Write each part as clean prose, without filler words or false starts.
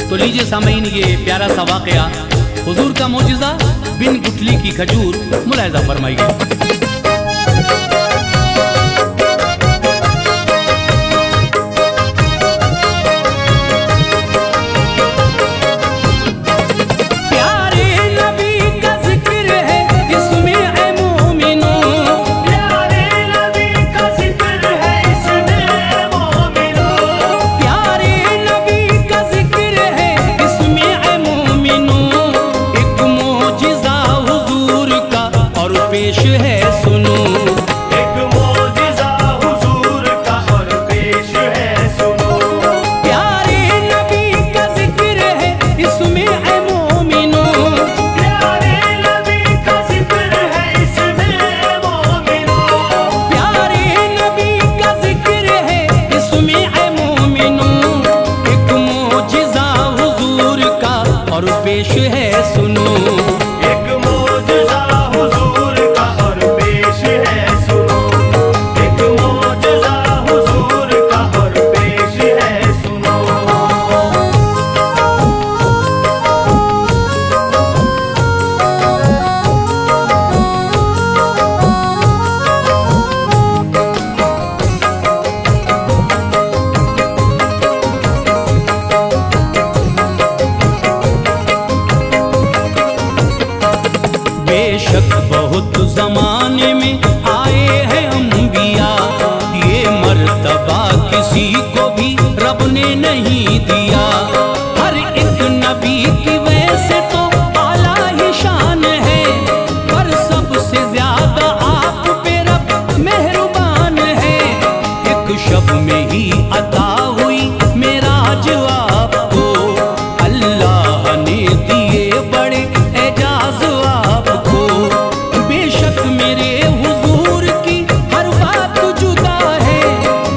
तो लीजिए सामईन, ये प्यारा सा वाकया हुजूर का मोजिज़ा बिन गुठली की खजूर मुलाहिज़ा फरमाइए। पेश है सुनो, एक मोजिज़ा हुजूर का और पेश है सुनो। प्यारे नबी का जिक्र है इसमें ऐ मोमिनो, प्यारे नबी का जिक्र है इसमें मोमिनो, प्यारे नबी का जिक्र है इसमें ऐ मोमिनो। एक मोजिज़ा हुजूर का और पेश है सुनो, एक मोजिज़ा हुजूर का और पेश है सुनो, एक मोजिज़ा हुजूर का और पेश है सुनो। बेशक बहुत ज़माने में आए हैं अंबिया, ये मर्तबा किसी को भी रब ने नहीं दिया। हर एक नबी की वैसे तो आला ही शान है, पर सबसे ज्यादा आप पे रब मेहरबान है। एक शब में ही अता हुई मेराज आपको, अल्लाह ने दिए बड़े एजाज आपको। बेशक मेरे हुजूर की हर बात जुदा है,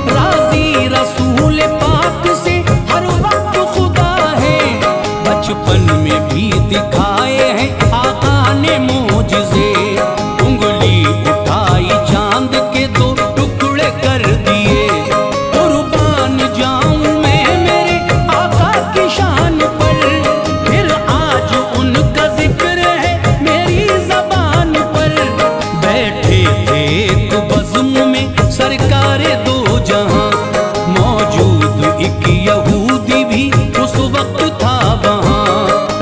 राजी रसूल पाक से हर वक्त खुदा है। बचपन में भी दिखाए हैं आका ने मोजिज़े, उंगली उठाई चांद के दो टुकड़े कर दिए। कुर्बान जाऊं मैं मेरे आका की शान पर, फिर आज उनका जिक्र है मेरी ज़बान पर। बैठे थे एक बज़्म में सरकारे दो जहां, मौजूद एक यहूदी भी उस वक्त था वहां।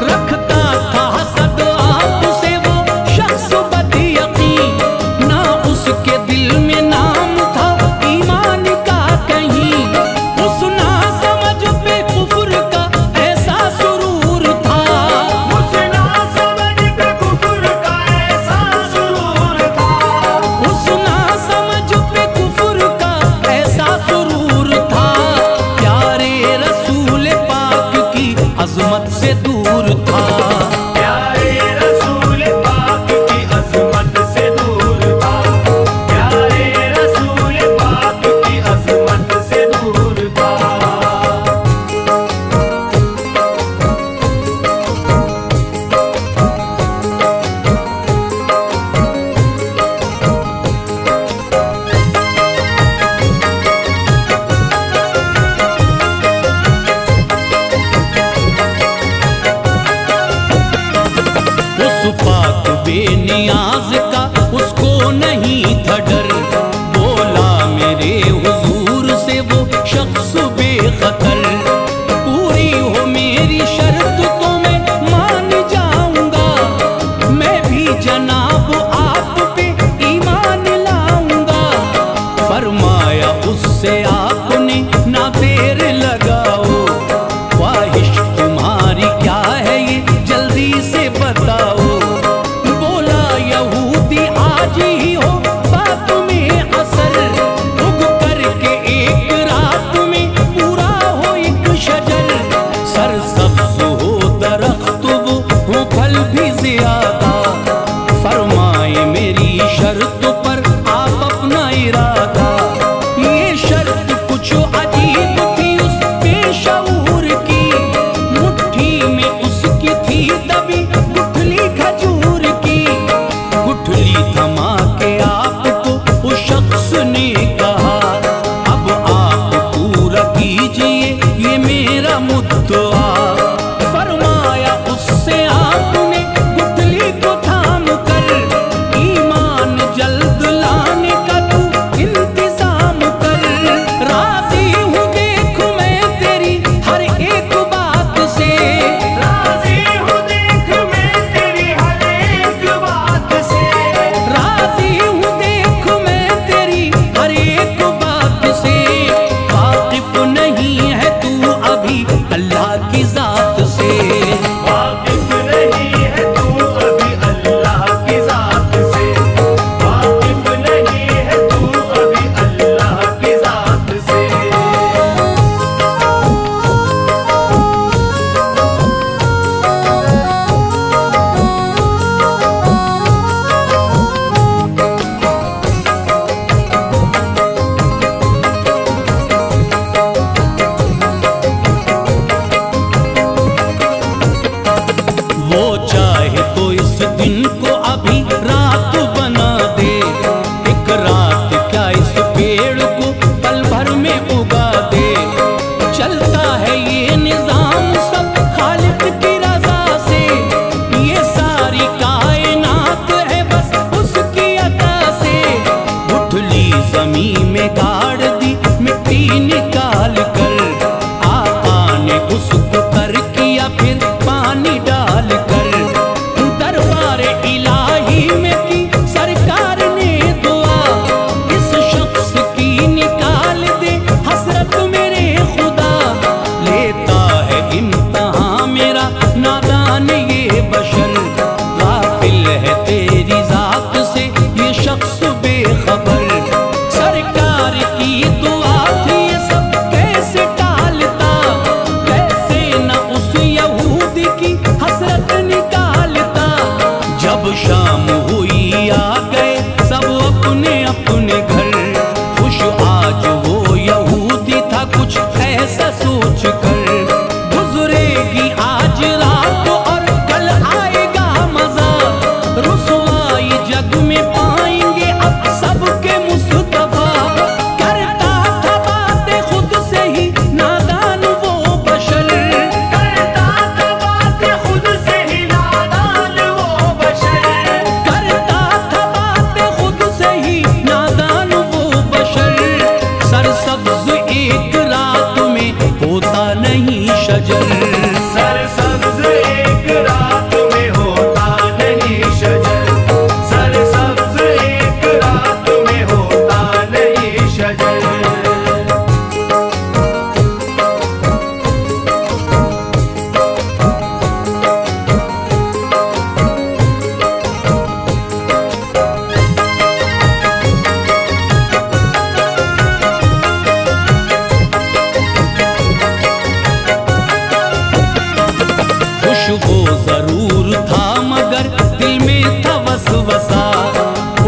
रखता था हसद आपसे वो शख्स बदयकीन, ना उसके दिल में नाम था ईमान का कहीं। उस ना समझ पे कुफ्र का ऐसा सुरूर था, उस ना समझ पे कुफ्र का ऐसा सुरूर था, उस ना समझ पे कुफ्र का ऐसा सुरूर था। प्यारे रसूल पाक की अजमत से दूर था, प्यारे रसूल पाक की अज़मत से दूर था, प्यारे रसूल पाक की अज़मत से दूर था। उस पाक बेनियाज का उसको नहीं था डर। बोला मेरे हुजूर से वो शख्स बेखतर, पूरी हो मेरी शर्त तो मैं मान जाऊंगा, मैं भी जनाब आप पे ईमान लाऊंगा। फरमाया उससे आपने ना देर लगाओ, ख्वाहिश तुम्हारी क्या है ये जल्दी से बताओ। बोला यहूदी आज ही हो बात में असर, उग करके एक रात में पूरा हो एक शजर। सरसब्ज़ हो दरख्त वो हो फल भी ज्यादा, फरमाए मेरी शर्त पर आप अपना इरादा। ये शर्त कुछ अजीब थी उस बेशऊर की, मुट्ठी में उसकी थी दबी गुठली खजूर की। गुठली थमा के आपको उस शख्स ने कहा, अब आप पूरा कीजिए ये मेरा मुद्दा। की जात से। वाकिफ नहीं है तू अभी अल्लाह की जात से, वाकिफ नहीं है तू अभी अल्लाह की जात से। वो चाहे तो इस दिन को अभी रात बना दे, एक रात क्या इस पेड़ को पल भर में उगा दे। चलता है ये निजाम सब खालिक की रजा से, ये सारी कायनात है बस उसकी अता से। उठली जमीन में गाड़ दी मिट्टी निकाल कर, आका ने उसको तर किया फिर पानी डाल कर। दरबार इलाही में की सरकार ने दुआ, इस शख्स की निकाल दे हसरत मेरे खुदा। लेता है इम्तिहान मेरा नादान ये बशर, गाफिल है तेरी जात से ये शख्स बेखबर। सरकार की दुआ थी ये सब कैसे टालता, कैसे न उस यहूदी की हसरत निकालता। जब शाम हुई आ गए सब अपने अपने घर, खुश आज वो यहूदी था कुछ ऐसा सोच कर। गुजरेगी आज रात और कल आएगा मजा, रुसवाई जग में पाएंगे अब सबके मुस्तफा। करता था बातें खुद से ही नादान वो बशर, करता था बातें खुद से ही नादान वो बशर, करता था बातें खुद से ही नादान वो बशर। सरसब्ज एक रात में होता नहीं शजर, सरसब्ज एक रात में होता नहीं शजर, सरसब्ज एक रात में होता नहीं शजर। खुश वो जरूर था मगर दिल में था वसवसा।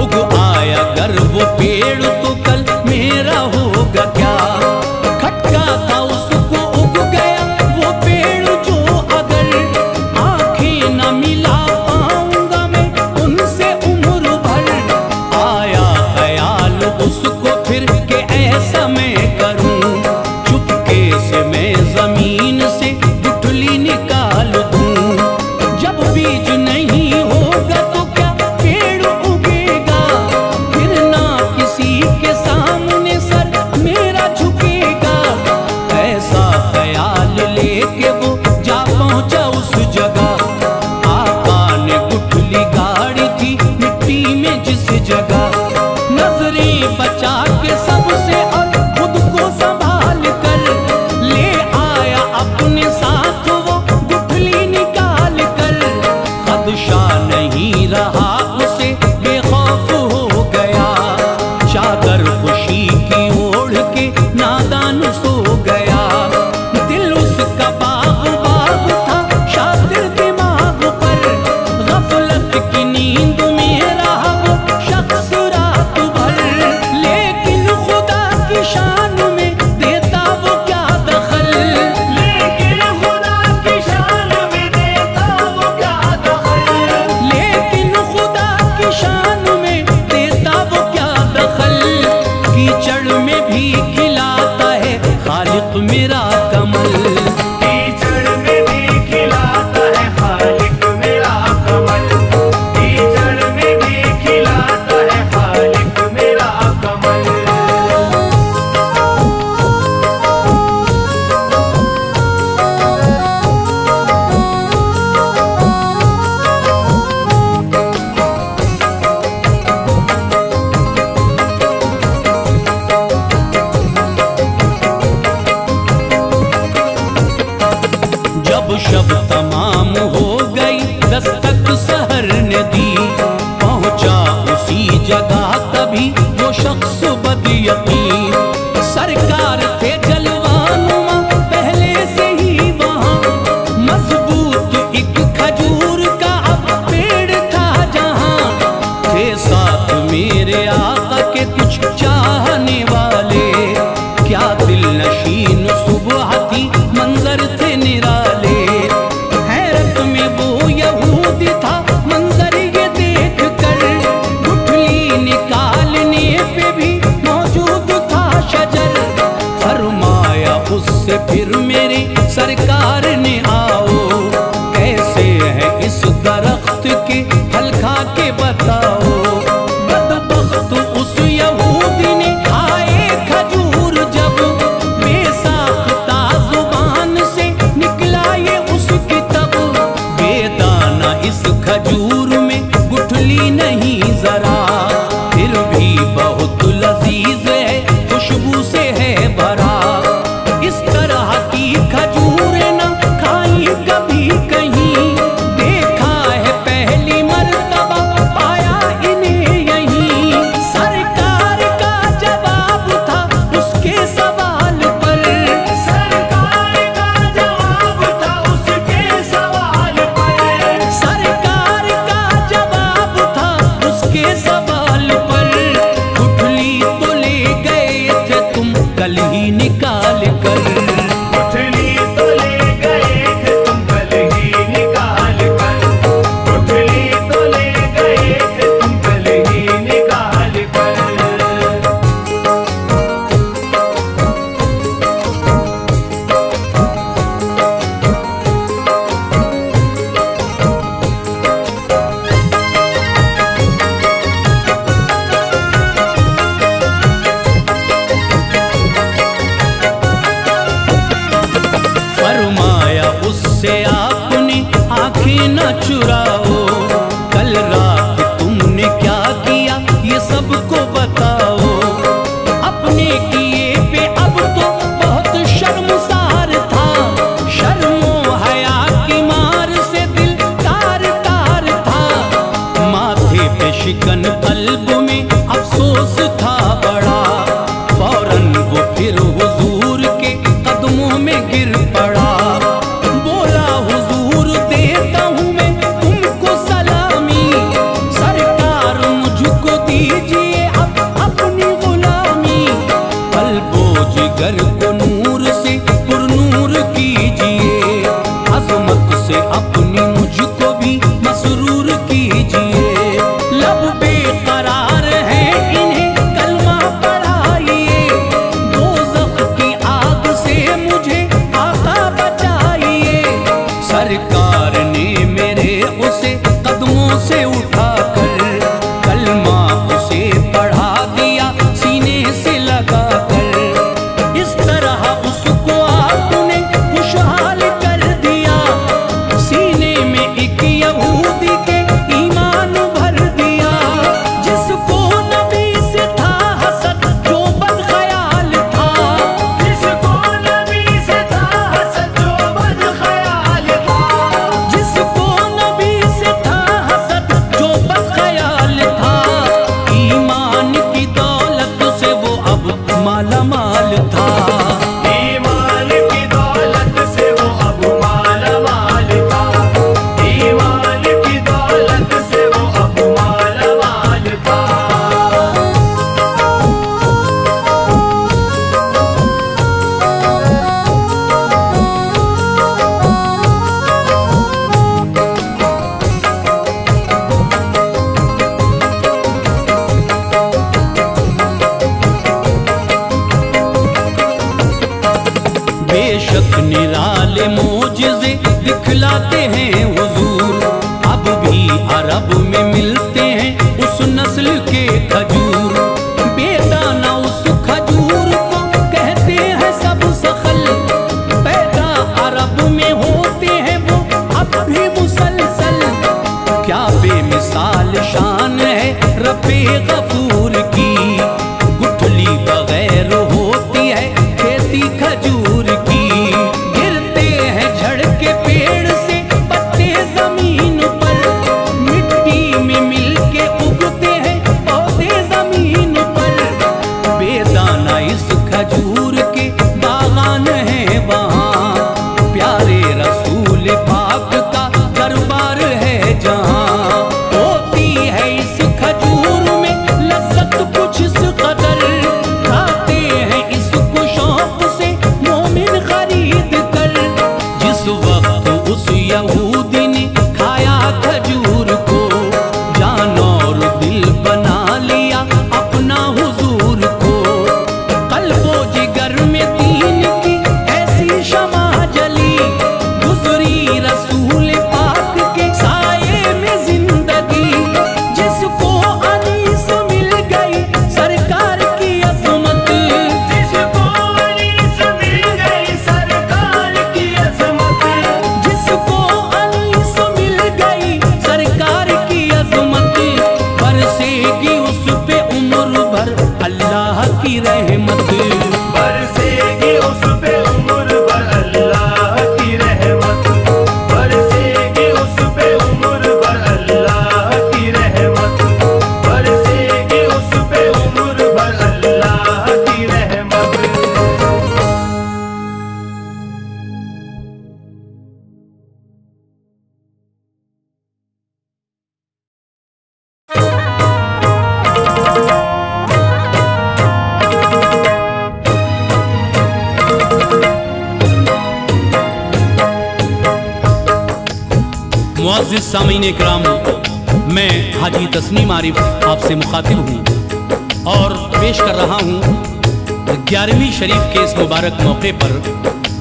उग आया गर वो पेड़ तो कल मेरा होगा क्या। खटका था उसको उग गया वो पेड़ जो अगर, आंखें न मिला पाऊंगा मैं उनसे उम्र भर। आया ख्याल उसको फिर के ऐसा मैं करूं, चुपके से मैं जमीन से गुठली निकाल दूं। जब बीज नहीं होगा तो क्या पेड़ उगेगा, फिर ना किसी के सामने सर मेरा झुकेगा। ऐसा ख्याल लेके वो जा पहुंचा उस जगह, आका ने गुठली गाड़ी थी मिट्टी में जिस जगह। नजरें बचा के सबसे और खुद को संभाल कर, ले आया अपने साथ वो गुठली निकाल कर। खदशा नहीं रहा उसे बेखौफ हो गया, चादर खुशी की ओढ़ के नादान सो गया। दिल उसका बाग बाग था शातिर दिमाग पर, गफलत की नींद में रहा वो शख्स रात भर। लेकिन खुदा की शान में देता वो क्या दखल, लेकिन खुदा जब शब तमाम हो गई दस्तक सहर ने दी, पहुंचा उसी जगह तभी वो शख्स बदयकीन। सरकार थे जलवानुमा पहले से ही वहाँ, मजबूत एक खजूर का अब पेड़ था जहाँ। थे साथ मेरे आका के कुछ चाहने वाले, क्या दिल नशीन सुबह थी मंजर थे निराले। हैरत में वो यहूदी था मंजर ये देख कर, गुठली निकालने पे भी मौजूद था शजर। फरमाया उससे फिर मेरे सरकार ने आओ, कैसे है इस दरख्त के फल खा के बताओ। बदबख्त उस यहूदी ने खाए खजूर जब, बेसाख्ता जुबान से निकला ये उसकी तब। बेदाना इस खजूर में गुठली नहीं जरा, फिर भी बहुत लजीज है खुशबू से है भरा। इस तरह की खजूरें न खाई कभी कहीं, देखा है पहली मर्तबा पाया इन्हें यहीं। सरकार का जवाब था उसके सवाल पर, सरकार का जवाब था उसके सवाल पर, सरकार का जवाब था उसके सवाल पर। गुठली तो ले गए थे तुम कल ही निकाल कर, गुठली तो ले गए थे तुम कल ही निकाल कर, गुठली तो ले गए थे तुम कल ही निकाल कर। फरमाया उससे आपने आंखें न चुराओ, कल रात तुमने क्या किया ये सबको बताओ। अपने किए पे अब तो बहुत शर्मसार था, शर्मो हया की मार से दिल तार तार था। माथे पे शिकन कल्ब में अफसोस था बड़ा, फौरन वो फिर हुजूर के कदमों में गिर पड़ा। बोला हुजूर देता हूँ मैं तुमको सलामी, सरकार मुझको दीजिए अब अपनी गुलामी। कल्बो जिगर को नूर से पुरनूर कीजिए, अजमत से अपनी मुझको भी मसरूर कीजिए। लब बेकरार है इन्हें कलमा पढ़ाइए, दोज़ख की आग से मुझे आका बचाइए। सरकार ने मेरे उसे कदमों से उठाकर, कलमा उसे पढ़ा दिया सीने से लगा कर। इस तरह उसको आपने खुशहाल कर दिया, सीने में एक यहूदी के ईमान भर दिया। जिसको नबी से था हसद जो बदख्याल था, जिसको नबी से था हसद जो बदख्याल था, जिसको नबी से था हसद जो बदख्याल था। ईमान की दौलत से वो अब माला माल था। ईमान की दौलत से वो अब माला माल था, ईमान की दौलत से वो अब माला माल था। बेशक निराले मोजिज़े दिखलाते हैं हुजूर, अब भी अरब में मिलते हैं उस नस्ल के खजूर। बेदाना उस खजूर को कहते हैं सब सखल, पैदा अरब में होते हैं वो अब भी मुसलसल। क्या बेमिसाल शान है रब्बे गफूर की, गुठली बगैर होती है खेती खजूर की। गिरते हैं झड़ के पेड़ यहूदी ने खाया खजूर को, जान और दिल बना लिया अपना हुजूर को। कल्बो जिगर में दीन की ऐसी शमा जली, गुजरी रसूल पाक के साये में जिंदगी। जिसको अनीस मिल गई सरकार की अजमत, जिसको अनीस मिल गई सरकार की अजमत, जिसको अनीस मिल गई सरकार की अजमत, बरसेगी उस पे उम्र भर अल्लाह की रहमत। बरसेगी उस पे उम्र भर अल्लाह की रहमत, बरसेगी उस पे उम्र भर अल्लाह की रहमत, बरसेगी उस पे उम्र भर अल्लाह की रहमत। मुअज़्ज़िज़ सामीन इकराम, मैं हाजी तस्नीम आरिफ आपसे मुखातिब हूँ और पेश कर रहा हूँ 11वीं शरीफ के इस मुबारक मौके पर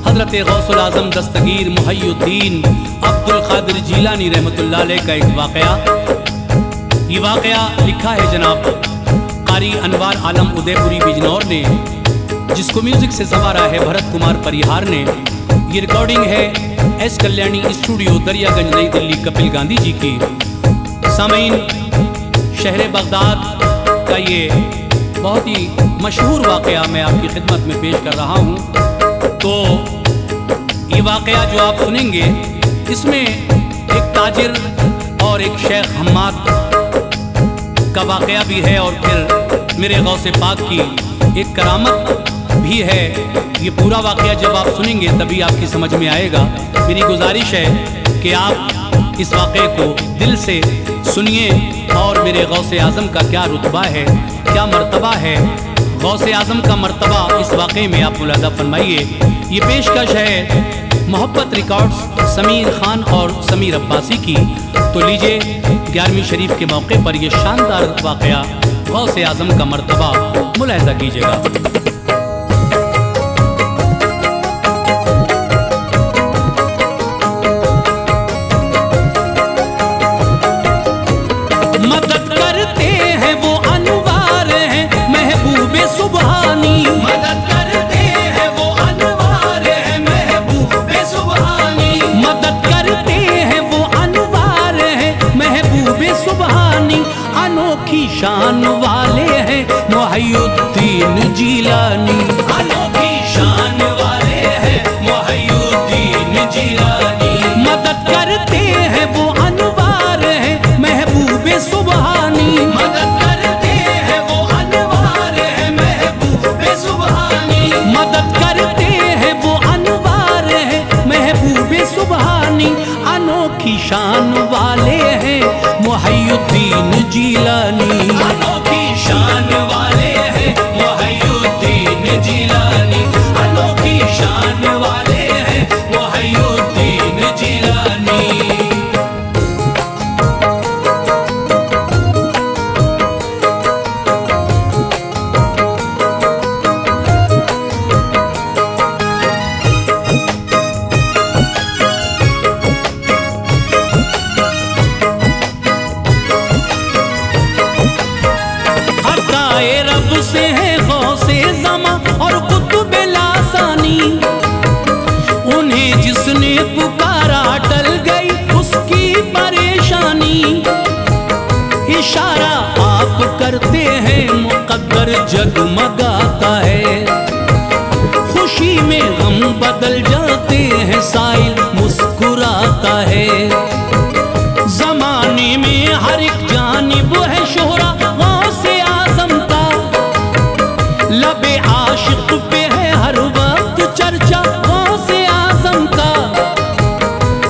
हज़रत गौसुल आज़म दस्तगीर मुहय्यिद्दीन अब्दुल क़ादिर जीलानी रहमतुल्लाह अलैह का एक वाक़या। ये वाक़या लिखा है जनाब क़ारी अनवार आलम उदयपुरी बिजनौर ने, जिसको म्यूज़िक से संवारा है भरत कुमार परिहार ने। ये रिकॉर्डिंग है एस कल्याणी स्टूडियो दरियागंज नई दिल्ली कपिल गांधी जी की। सामीन, शहर बगदाद का ये बहुत ही मशहूर वाक़या मैं आपकी खिदमत में पेश कर रहा हूँ। तो ये वाक़या जो आप सुनेंगे, इसमें एक ताजिर और एक शेख हम्माद का वाक़या भी है और फिर मेरे गौसे पाक की एक करामत भी है। ये पूरा वाक़या जब आप सुनेंगे तभी आपकी समझ में आएगा। मेरी गुजारिश है कि आप इस वाक़े को दिल से सुनिए और मेरे गौसे आज़म का क्या रुतबा है, क्या मर्तबा है, गौसे आज़म का मर्तबा इस वाक़े में आप मुलादा फरमाइए। ये पेशकश है मोहब्बत रिकॉर्ड्स समीर खान और समीर अब्बासी की। तो लीजिए 11वीं शरीफ के मौके पर यह शानदार वाक़या गौसे आज़म का मर्तबा मुलाहिज़ा कीजिएगा। मदद करते हैं वो अनवार हैं महबूबे सुबहानी, मदद करते हैं वो अनवार हैं महबूबे सुबहानी, मदद करते हैं वो अनवार हैं महबूबे सुबहानी। अनोखी शान वाले हैं मुहय्यिद्दीन जीलानी, अनोखी शान वाले हैं मुहय्यिद्दीन जीलानी। मदद करते हैं वो अनवार हैं महबूबे सुबहानी, मदद करते हैं वो अनवार हैं महबूबे सुबहानी, मदद करते हैं वो अनवार हैं महबूबे सुबहानी। अनोखी शान वाले हैं मुहय्यिद्दीन जीलानी, अनोखी शान वाले हैं मुहय्यिद्दीन जीलानी, अनोखी शान वाले हैं मुहय्यिद्दीन जीलानी। से है गौसे ज़मा और कुतुब लासानी, उन्हें जिसने पुकारा टल गई उसकी परेशानी। इशारा आप करते हैं मुक़द्दर जगमगाता है, खुशी में गम बदल जाते हैं साइल मुस्कुराता है। ज़माने में हर एक जानिब है शोहरा गौसे आज़म का, लबे आशिक पे है हर वक्त चर्चा गौसे आज़म का।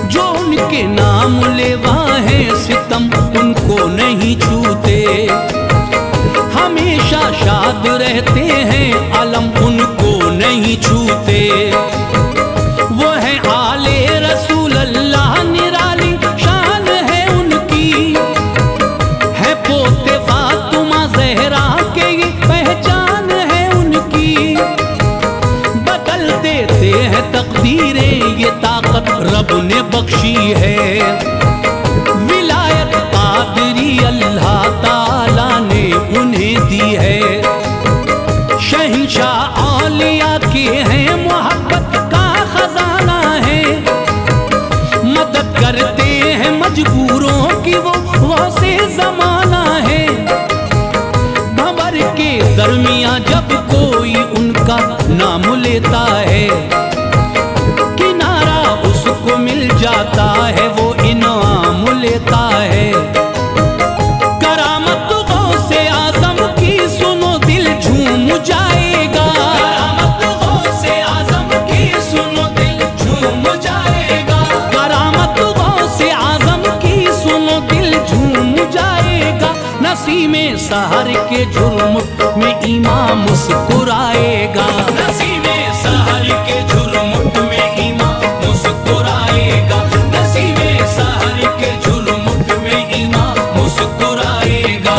जो उनके नाम लेवा है सितम उनको नहीं छूते, हमेशा शाद रहते हैं अलम उनको नहीं छूते। वो है आले रसूल अल्लाह ने ने बख्शी है। विलायत कादरी अल्लाह ताला ने उन्हें दी है। शहंशाह औलिया के हैं, मोहब्बत का खजाना है। मदद करते हैं मजबूरों की, वो से जमाना है। भंवर के दरमियां जब कोई उनका नाम लेता है, किनारा उसको मिल जाता है, वो इनाम लेता है। करामत गौसे आजम की सुनो दिल झूम जाएगा। करामत गौसे आजम की सुनो दिल झूम जाएगा। करामत गौसे आजम की सुनो दिल झूम जाएगा। नसीमे सहर के जुर्म में इमाम मुस्कुराएगा। नसीमे सहर के जुर्म में इमाम मुस्कुराएगा। नसीमे सहर के जुर्म में इमाम मुस्कुराएगा।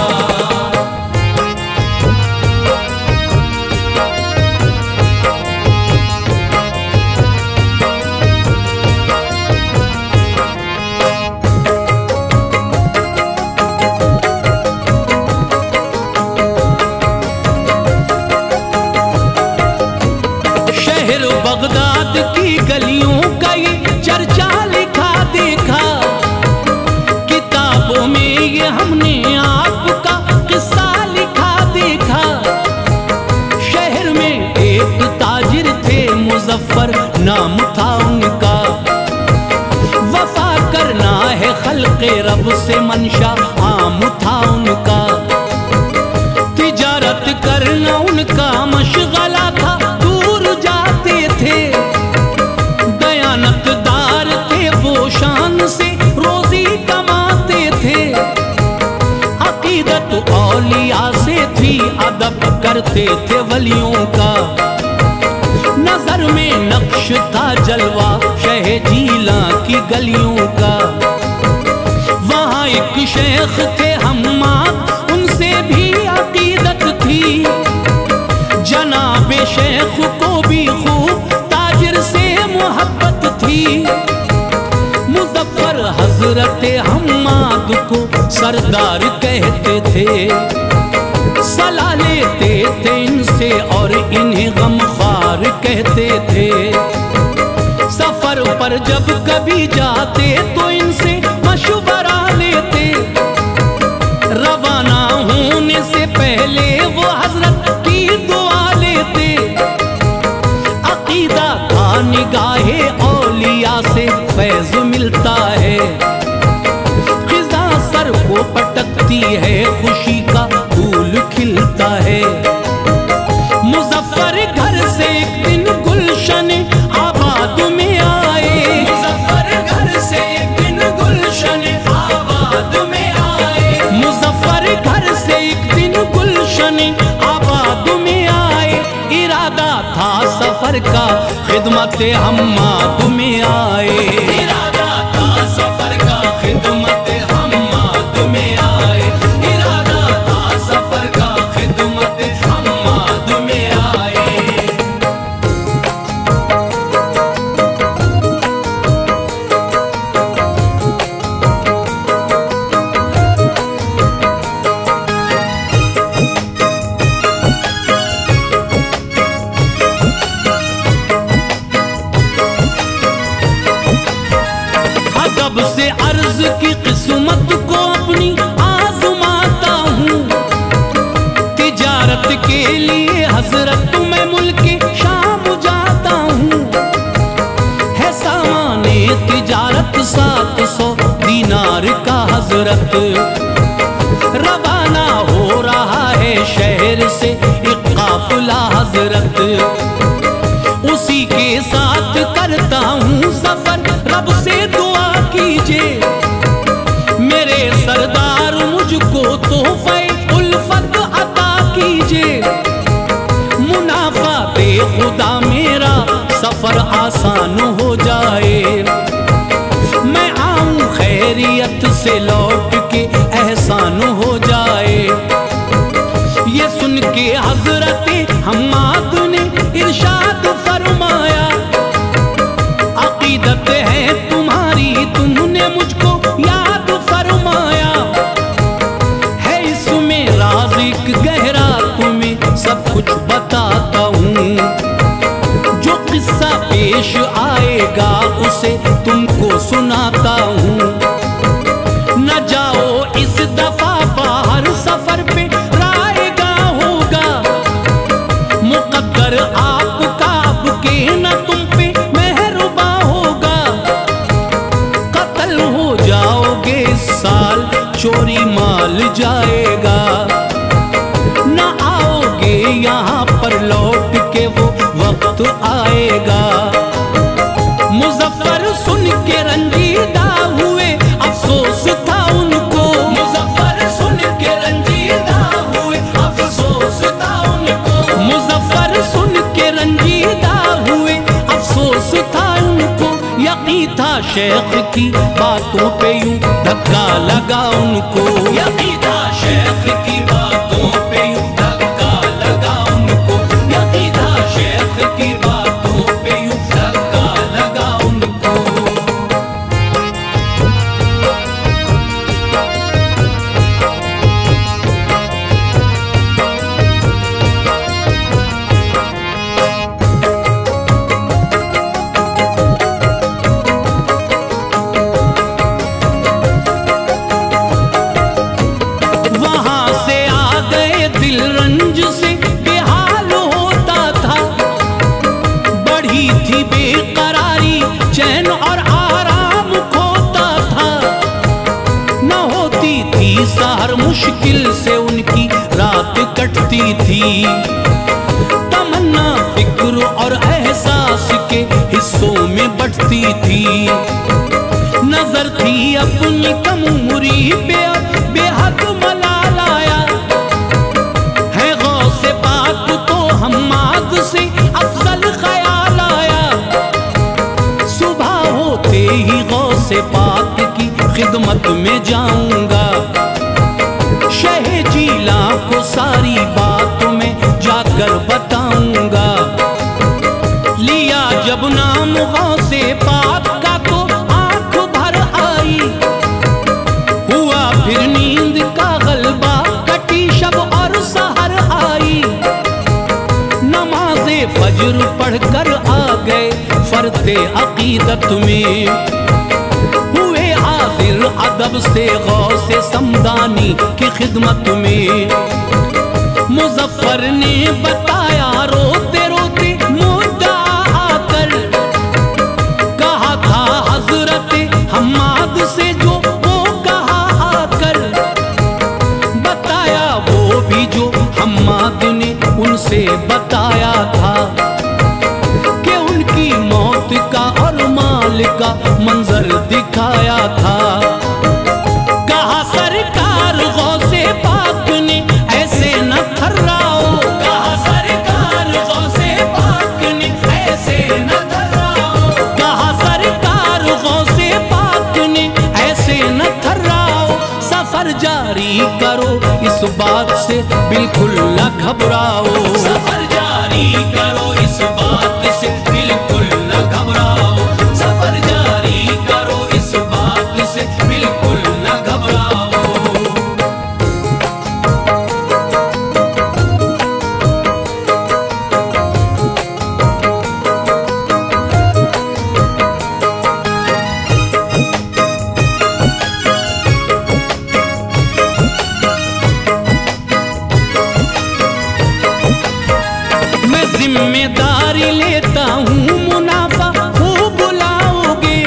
बगदाद की गलियों का ये चर्चा लिखा देखा। किताबों में ये हमने आपका किस्सा लिखा देखा। शहर में एक ताजिर थे, मुजफ्फर नाम था उनका। वफा करना है खल्क़े रब से मंशा आम था उनका। तिजारत करना उनका मशगला था, दयानतदार थे वो शान से रोजी कमाते थे। अकीदत औलिया से थी, अदब करते थे वलियों का। नजर में नक्श था जलवा शह जीला की गलियों का। वहाँ एक शेख थे हम्माद, उनसे भी अकीदत थी। जनाबे शेख को भी खूब ताजिर से मोहब्बत थी। मुजफ्फर हजरत हम्माद को सरदार कहते थे। सलाह लेते थे इनसे और इन्हें गमख्वार कहते थे। सफर पर जब कभी जाते तो इनसे मशवरा लेते। रवाना होने से पहले वो हजरत की दुआ लेते। अकीदा का निगाहे औलिया से फैज मिलता है। खिजा सर को पटकती है, खुशी का फूल खिलता है। मुजफ्फर घर से एक दिन गुलशन आबाद में आए। मुजफ्फर घर से एक दिन गुलशन आबाद में आए। मुजफ्फर घर से एक दिन गुलशन आबाद में आए। इरादा था सफर का, खिदमत हम्माद में आए। इरादा था सफर का, खिदमत हम्माद में आए। इरादा था सफर का, खिदमत हम्माद में आए। अदब से अर्ज की किस्मत को अपनी आजमाता हूँ। तिजारत के लिए हजरत मैं मुल्क शाम जाता हूँ। है सामाने तिजारत 700 दीनार का हजरत। रवाना हो रहा है शहर से एक काफिला हजरत। उसी के साथ करता हूँ सफर, रब से दुआ कीजिए। मेरे सरदार मुझको तोहफे उल्फत अता कीजिए। मुनाफा दे खुदा मेरा सफर आसान हो जाए। मैं आऊं खैरियत से लौट के एहसान हो जाए। ये सुन के हजरत हम्माद ने इरशाद फरमाया, अकीदत है तुम्हारी सुनाता हूँ। न जाओ इस दफा बाहर सफर पे, रायगा होगा मुकद्दर आपका, आपके न तुम पे मेहरबा होगा। कत्ल हो जाओगे इस साल, चोरी माल जाएगा। न आओगे यहाँ पर लौट के, वो वक्त आएगा। मुजफ्फर सुन के रंजीदा हुए, अफसोस था उनको। मुजफ्फर सुन के रंजीदा हुए, अफसोस था उनको। मुजफ्फर सुन के रंजीदा हुए, अफसोस था उनको। यकीन था शेख की बातों पे यूं धक्का लगा उनको। यकीन था शेख की बातों पे यूं धक्का लगा उनको। यकीन था शेख की बातों पे यूं धक्का लगा उनको। रंज से बेहाल होता था, बढ़ी थी बेकरारी, चैन और आराम खोता था। न होती थी सहर, मुश्किल से उनकी रात कटती थी। तमन्ना फिक्र और एहसास के हिस्सों में बंटती थी। नजर थी अपनी कम उम्री पे, बेहद मलाल आया। हम्माद से अफजल ख्याल आया। सुबह होते ही गौसे पाक की खिदमत में जाऊंगा। शहे जीला को सारी बात में जाकर बताऊंगा। लिया जब नाम गौसे पाक का तो आंख भर आई। हुआ फिर नींद का गलबा, कटी शब और सहर आई। नमाज़े फज्र पढ़कर आ गए फर्ते अकीदत में। हुए हाजिर अदब से गौसे समदानी की खिदमत में। मुजफ्फर ने बताया रोते रोते मुद्दा आकर। कहा था हजरत हम्माद से जो वो कहा आकर। बताया वो भी जो हम्माद ने उनसे बताया था, कि उनकी मौत का और माल का मंजर दिखाया था। कहा सरकार गौसे पाक ने ऐसे न थर्राओ। कहा सरकार गौसे पाक ने ऐसे न थर्राओ। कहा सरकार गौसे पाक ने ऐसे न थर्राओ। सफर जारी करो, इस बात से बिल्कुल न घबराओ। सफर जारी करो, इस बात से बिल्कुल न घबराओ। सफर जारी करो, इस बात से बिल्कुल न घबराओ। जिम्मेदारी लेता हूँ, मुनाफा खूब बुलाओगे।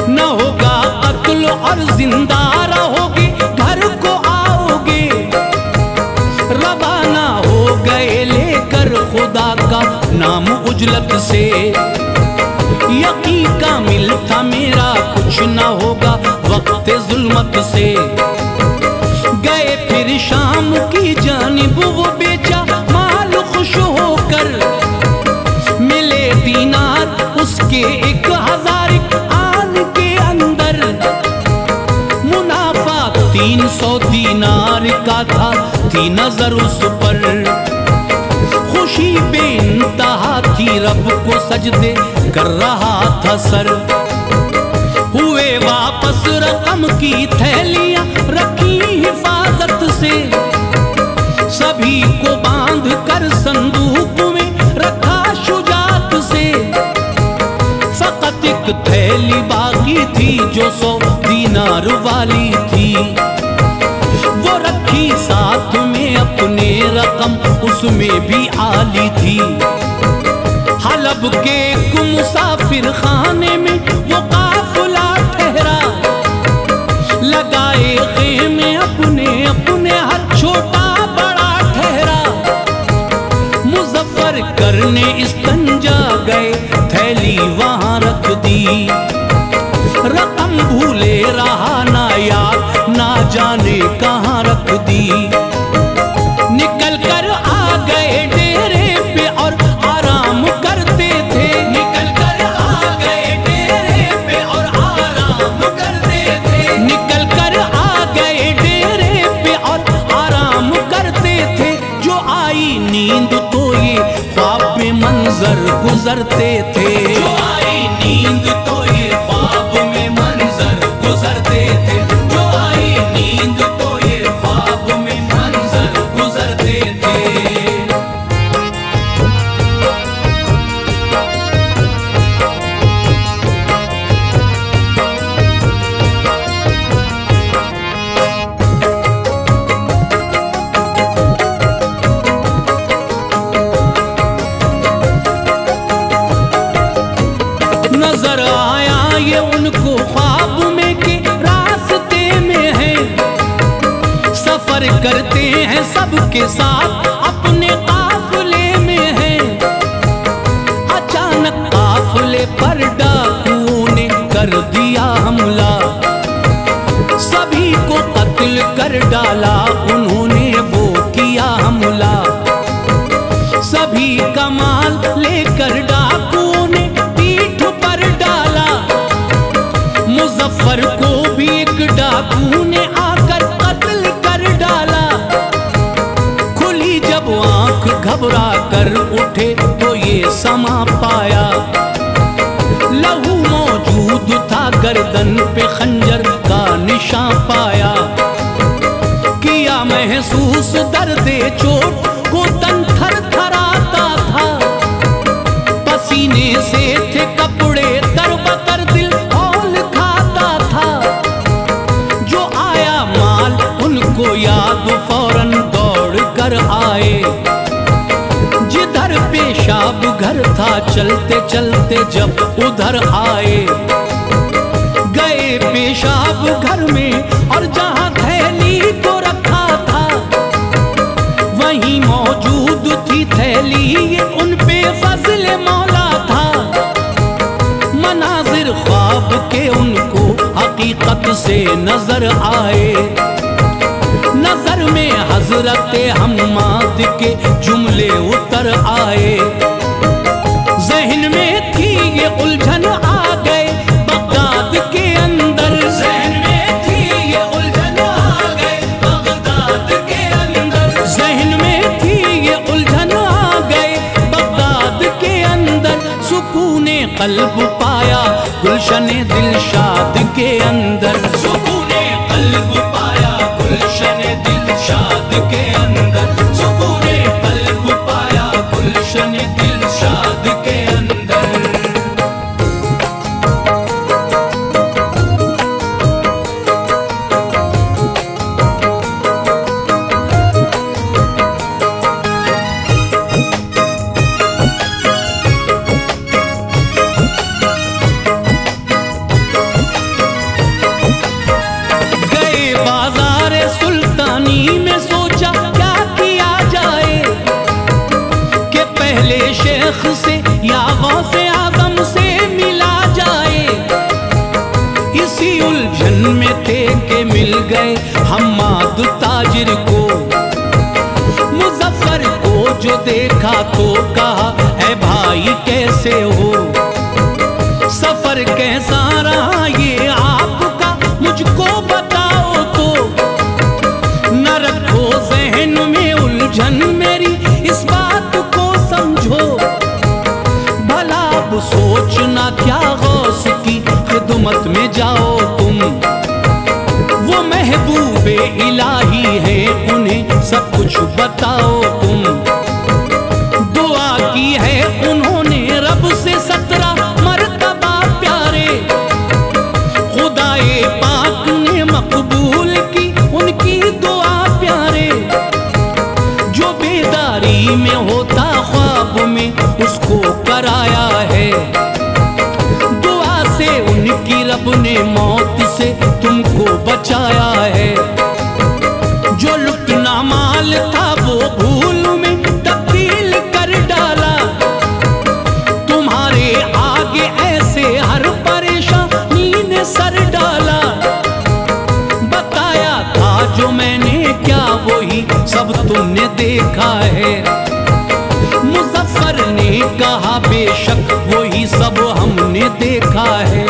न होगा अक्ल और जिंदा रहोगे, घर को आओगे। रवाना हो गए लेकर खुदा का नाम उजलत से। यकीन कामिल था मेरा, कुछ न होगा वक्त जुल्मत से। गए फिर शाम की जानिब वो बेचा माल खुश होकर। मिले दीनार उसके 1000 आन के अंदर। मुनाफा 300 दीनार का था, थी नजर उस पर। खुशी बेइंतहा थी, रब को सजदे कर रहा था सर। हुए वापस रकम की थैलियां रखी हिफाजत से। सभी को बांध कर संदूक में रखा शुजात से। फकत एक थैली बाकी में भी आली थी। हलब के एक मुसाफिर खाने में वो काफिला ठहरा, लगाए खेमे अपने अपने हर छोटा बड़ा ठहरा। मुजफ्फर करने इस्तंजा गए, थैली वहां रख दी। रकम भूले रहा ना याद, ना जाने कहाँ रख दी। निकल कर आ गए डेरे पे और आराम करते थे। निकल कर आ गए डेरे पे और आराम करते थे। निकल कर आ गए डेरे पे और आराम करते थे। जो आई नींद तो ये ख्वाब में मंजर गुजरते थे। जो आई नींद तो ये ख्वाब में मंजर गुजरते थे। जो आई नींद तो ये ख्वाब में मंजर गुजरते थे। नजर आया ये उनको ख्वाब में कि रास्ते में है, सफर करते हैं सबके साथ अपने काफिले में है। अचानक काफिले पर डाकुओं ने कर दिया हमला, सभी को कत्ल कर डाला उन्होंने वो किया हमला। सभी का माल लेकर डाकुओं ने पीठ पर डाला। मुजफ्फर को भी एक डाकू ने आकर कत्ल कर डाला। खुली जब आंख घबरा कर उठे तो ये समा पाया। लहू मौजूद था गर्दन पे खंजर का निशान पाया। किया महसूस दर्दे चोट को तन थर थराता था। पसीने से थे कपड़े तरबतर दिल हौल खाता था। जो आया माल उनको याद फौरन दौड़ कर आए। जिधर पेशाब घर था चलते चलते जब उधर आए। गए पेशाब घर में और जहां थैली को रखा था वहीं मौजूद थी थैली। ये उन पे फजल मौला था। मनाजिर ख्वाब के उनको हकीकत से नजर आए। नजर में हजरत हम्माद के जुमले उतर आए। जहन में थी ये उलझन आ गए बगदाद के अंदर। जहन में थी ये उलझन आ गए बगदाद के अंदर। जहन में थी ये उलझन आ गए बगदाद के अंदर। सुकूने कल्ब पाया गुलशने दिलशाद के अंदर। सुकूने कल्ब पाया गुलशने दिलशाद के अंदर। सुकूने कल्ब पाया गुलशने दिलशाद के अंदर। में सोचा क्या किया जाए कि पहले शेख से या गौसे आजम से मिला जाए। इसी उलझन में थे कि मिल गए हम्माद ताजिर को। मुजफ्फर को जो देखा तो कहा ऐ भाई कैसे हो, सफर कैसा रहा ये आपका मुझको बताओ तो। न रखो जहन में उलझन मेरी इस बात को समझो। भला अब सोचना क्या गौस की खिदमत में जाओ तुम। वो महबूबे इलाही है उन्हें सब कुछ बताओ तुम। दुआ की है उन्होंने रब से 17 मरतबा प्यारे। खुदाए पाक ने मकबूल की उनकी दुआ प्यारे। जो बेदारी में से तुमको बचाया है। जो लुटना माल था वो भूल में तब्दील कर डाला। तुम्हारे आगे ऐसे हर परेशानी ने सर डाला। बताया था जो मैंने क्या वही सब तुमने देखा है। मुजफ्फर ने कहा बेशक वही सब हमने देखा है।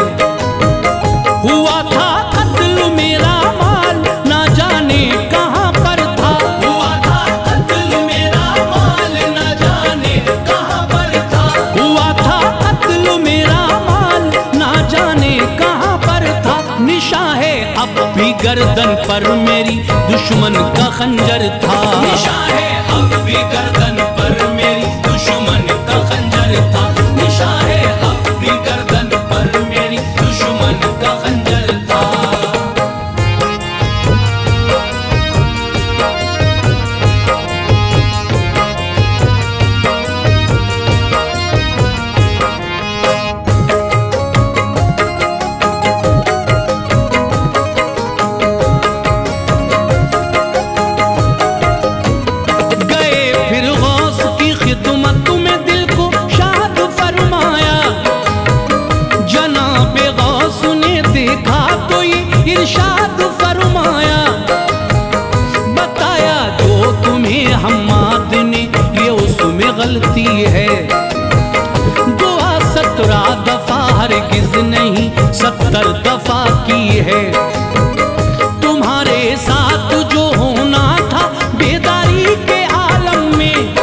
हुआ था कत्ल मेरा माल ना जाने कहां पर था। हुआ था कत्ल मेरा माल ना जाने कहां पर था। हुआ था कत्ल मेरा माल ना जाने कहां पर था। निशा है अब भी गर्दन पर मेरी दुश्मन का खंजर था। निशा है अब भी गर्दन पर मेरी दुश्मन का खंजर था। निशा है अब भी गर्दन पर मेरी दुश्मन का खंजर था। इरशाद फरमाया। बताया जो तुम्हें हम्माद ने ये उसमें गलती है। दुआ 17 दफा हरगिज नहीं 70 दफा की है। तुम्हारे साथ जो होना था बेदारी के आलम में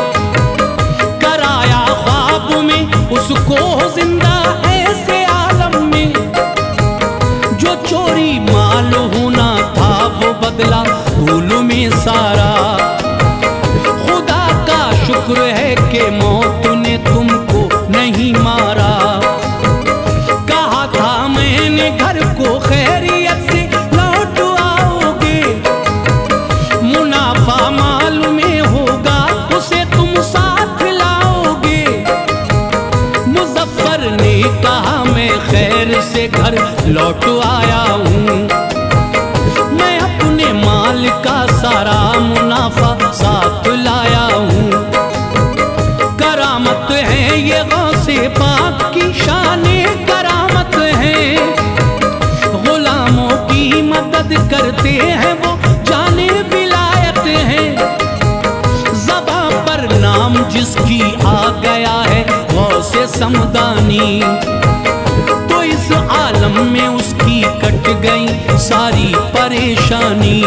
कराया ख्वाब में उसको जिंदा ऐसे आलम में। जो चोरी माल होना था वो बदला भूल में सारा। खुदा का शुक्र है कि मौत ने तुमको नहीं मारा। कहा था मैंने घर को खैरियत से लौट आओगे। मुनाफा माल में होगा उसे तुम साथ लाओगे। मुजफ्फर ने कहा मैं खैर से घर लौट आया हूँ। मैं अपने माल का सारा मुनाफा साथ लाया हूँ। करामत है ये गौसे पाक की शाने करामत है। गुलामों की मदद करते हैं वो जाने विलायत हैं। ज़बां पर नाम जिसकी आ गया है गौसे समदानी। तो इस आलम में उसकी कट गई सारी परेशानी।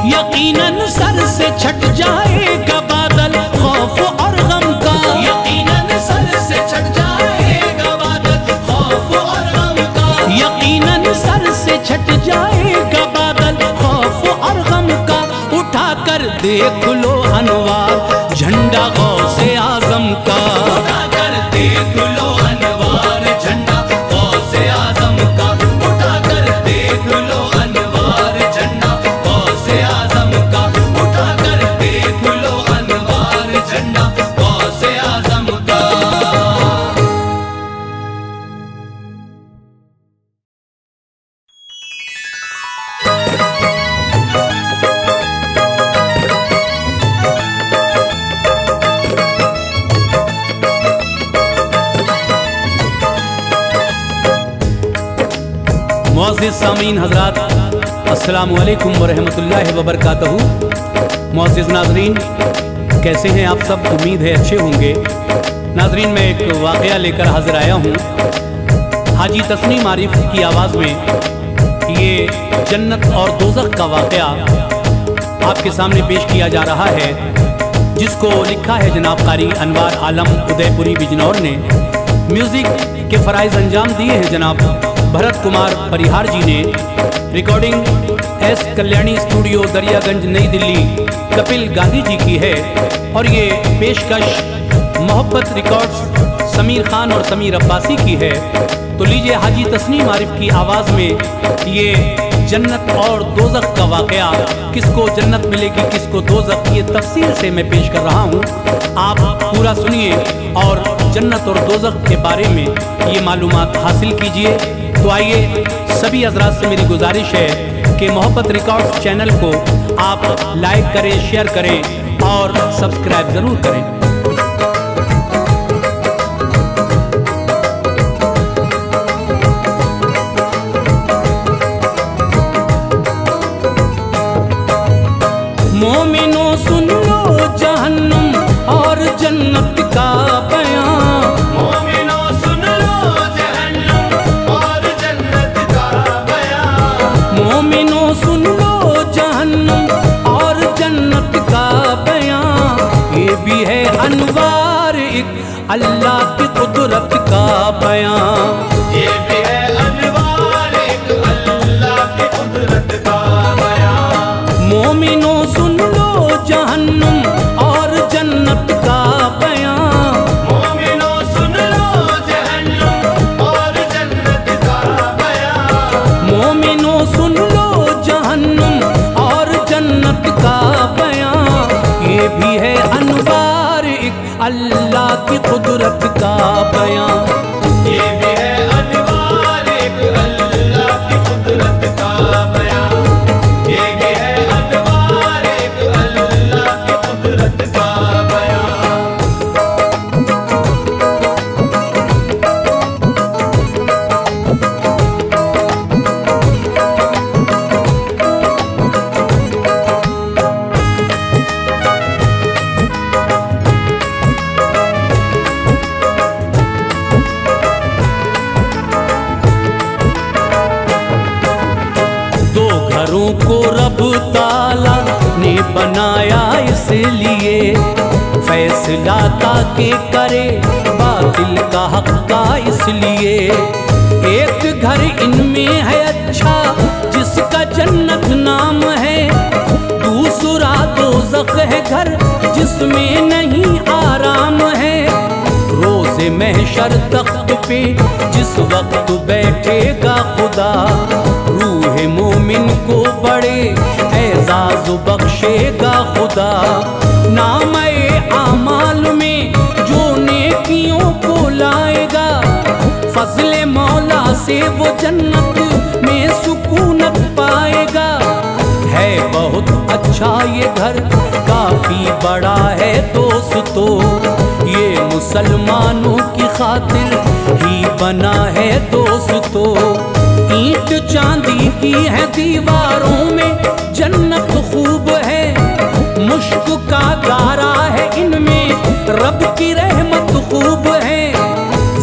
यकीनन सर से छट जाएगा बादल खौफ और गम का। यकीनन सर से छट जाएगा बादल खौफ और गम का। यकीनन सर से छट जाएगा बादल खौफ और गम का। उठाकर देख लो अनवार झंडा गौसे आजम का। उठाकर देख लो अनवार झंडा गौसे आजम का। उठाकर देख लो अनवार झंडा गौसे आजम का। उठाकर देख लो अनवार झंडा गौसे आजम का। मुअज़्ज़िज़ सामीन हज़रात, अस्सलामु अलैकुम वरहमतुल्लाहि वबरकातहू। मुअज़्ज़िज़ नाज़रीन, कैसे हैं आप सब? उम्मीद है अच्छे होंगे। नाज़रीन, मैं एक वाक़या लेकर हाज़िर आया हूँ। हाजी तस्नीम आरिफ की आवाज़ में ये जन्नत और दोज़ख का वाक़या आपके सामने पेश किया जा रहा है, जिसको लिखा है जनाब कारी अनवार आलम उदयपुरी बिजनौर ने। म्यूज़िक के फ़राइज़ अंजाम दिए हैं जनाब भरत कुमार परिहार जी ने। Recording S Kalyani studio Daryaganj नई दिल्ली कपिल गांधी जी की है। और ये पेशकश मोहब्बत रिकॉर्ड्स समीर खान और समीर अब्बासी की है। तो लीजिए हाजी तस्नीम आरिफ की आवाज़ में ये जन्नत और दोज़ख का वाक़या, किसको जन्नत मिलेगी किसको दोज़ख, ये तफसील से मैं पेश कर रहा हूँ। आप पूरा सुनिए और जन्नत और दोज़ख के बारे में ये मालूमात हासिल कीजिए। तो आइए, सभी हजरात से मेरी गुजारिश है कि मोहब्बत रिकॉर्ड्स चैनल को आप लाइक करें, शेयर करें और सब्सक्राइब जरूर करें। मोमिनो सुन लो जहन्नम और जन्नत का बयां, मोमिनो सुन लो जहन्नम और जन्नत का बयां, मोमिनो सुन लो जहन्नम और जन्नत का बयां। ये भी है अनवार एक अल्लाह की कुदरत का बयां, ये भी है अनवार एक अल्लाह की कुदरत का बयां। मोमिनो सुन लो जहन्नम और जन्नत का बयां, मोमिनो सुन लो जहन्नम और जन्नत का बयां, मोमिनो सुन लो जहन्नम और जन्नत का बयां। ये भी है अनवार एक अल्लाह की कुदरत का बयां, ये भी है अनवार एक अल्लाह की कुदरत का बयां, ये भी है अनवार एक अल्लाह की कुदरत का बयां। दो घरों को रब ताला ने बनाया इसलिए, फैसला ताकि करे बातिल का हक का इसलिए। एक घर इनमें है अच्छा जिसका जन्नत नाम है, दूसरा दोज़ख है घर जिसमें नहीं आराम है। रोज़े महशर तख्त पे जिस वक्त बैठेगा खुदा, रूह मोमिन को बड़े एजाज बख्शेगा खुदा। नामे आमाल में जो नेकियों को लाएगा, फजले मौला से वो जन्नत में सुकूनत पाएगा। है बहुत अच्छा ये घर, काफी बड़ा है दोस्तों, ये मुसलमानों की खातिर ही बना है दोस्तों। ईंट चांदी की है दीवारों में जन्नत खूब है, मुश्क का गारा है इनमें रब की रहमत खूब है।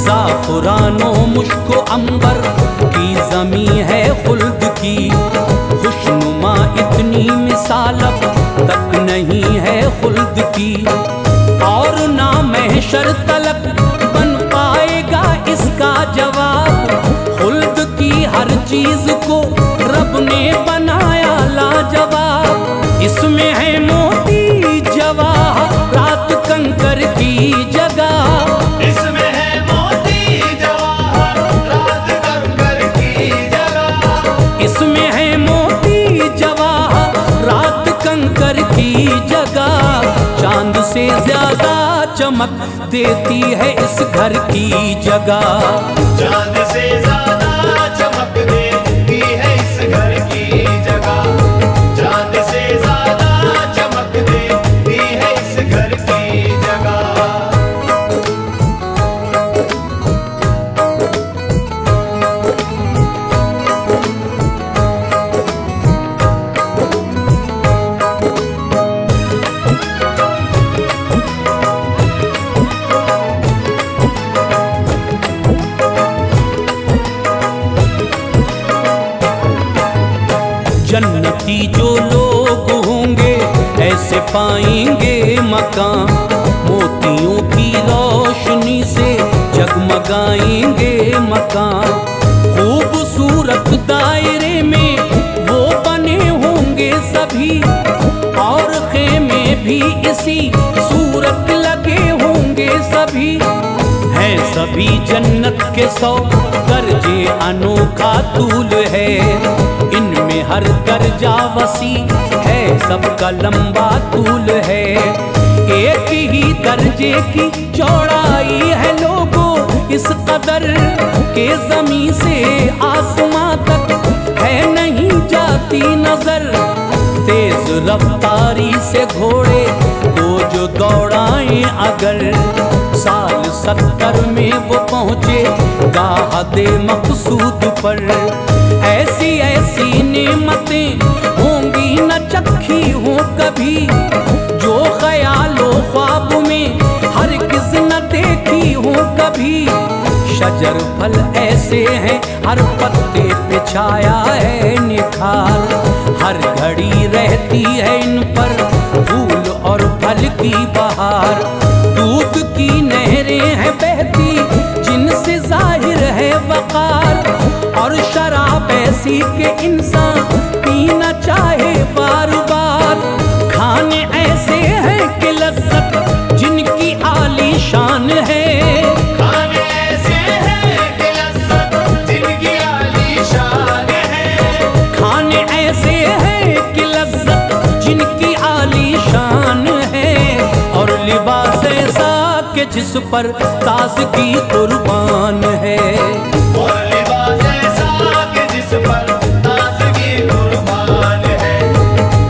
जाफरानो मुश्क अंबर की जमी है खुल्द की, खुशनुमा इतनी मिसाल अब तक नहीं है खुल्द की। और ना महशर तलक बन पाएगा इसका जवाब, खुल्द की हर चीज को रब ने बनाया लाजवाब। इसमें है मोती जवाहरात कंकर की जगह, इसमें है मोती जवाहरात कंकर की जगह, इसमें है मोती जवाहरात कंकर की जगह। चांद से ज्यादा चमक देती है इस घर की जगह, चांद से ज्यादा चमक देती है इस घर की जगह, चांद से ज्यादा चमक देती है इस घर की जगह। जन्नती जो लोग होंगे ऐसे पाएंगे मकान, मोतियों की रोशनी से जगमगाएंगे मकान। खूबसूरत दायरे में वो बने होंगे सभी, और खेमे भी इसी सूरत लगे होंगे सभी। हैं सभी जन्नत के 100 दर्जे, अनोखा तूल है इनमें हर दर्जा वसी है, सबका लंबा तूल है। एक ही दर्जे की चौड़ाई है लोगों इस कदर के ज़मीं से आसमां तक है नहीं जाती नजर। तेज रफ्तारी से घोड़े को जो दौड़ाएं अगर, साल 70 में वो पहुँचे गाहदे मकसूद पर। ऐसी ऐसी नेमतें होंगी न चखी हो कभी, जो ख्यालो ख्वाब में हरगिज़ न देखी हो कभी। शजर फल ऐसे हैं हर पत्ते पे छाया है निखार, हर घड़ी रहती है इन पर फूल और फल की बहार। दूध की नहरें हैं बहती जिनसे जाहिर है वकार, और शराब ऐसी के इंसान पीना चाहे बार बार। खाने ऐसे हैं कि लज्जत जिनकी आली शान है, खाने ऐसे हैं कि लज्जत जिनकी आली शान है। खाने ऐसे हैं कि लज्जत जिनकी आली शान है, और लिबास ऐसा कि जिस पर ताज़गी कुर्बान है। और लिबास ऐसा कि जिस पर ताज़गी कुर्बान है,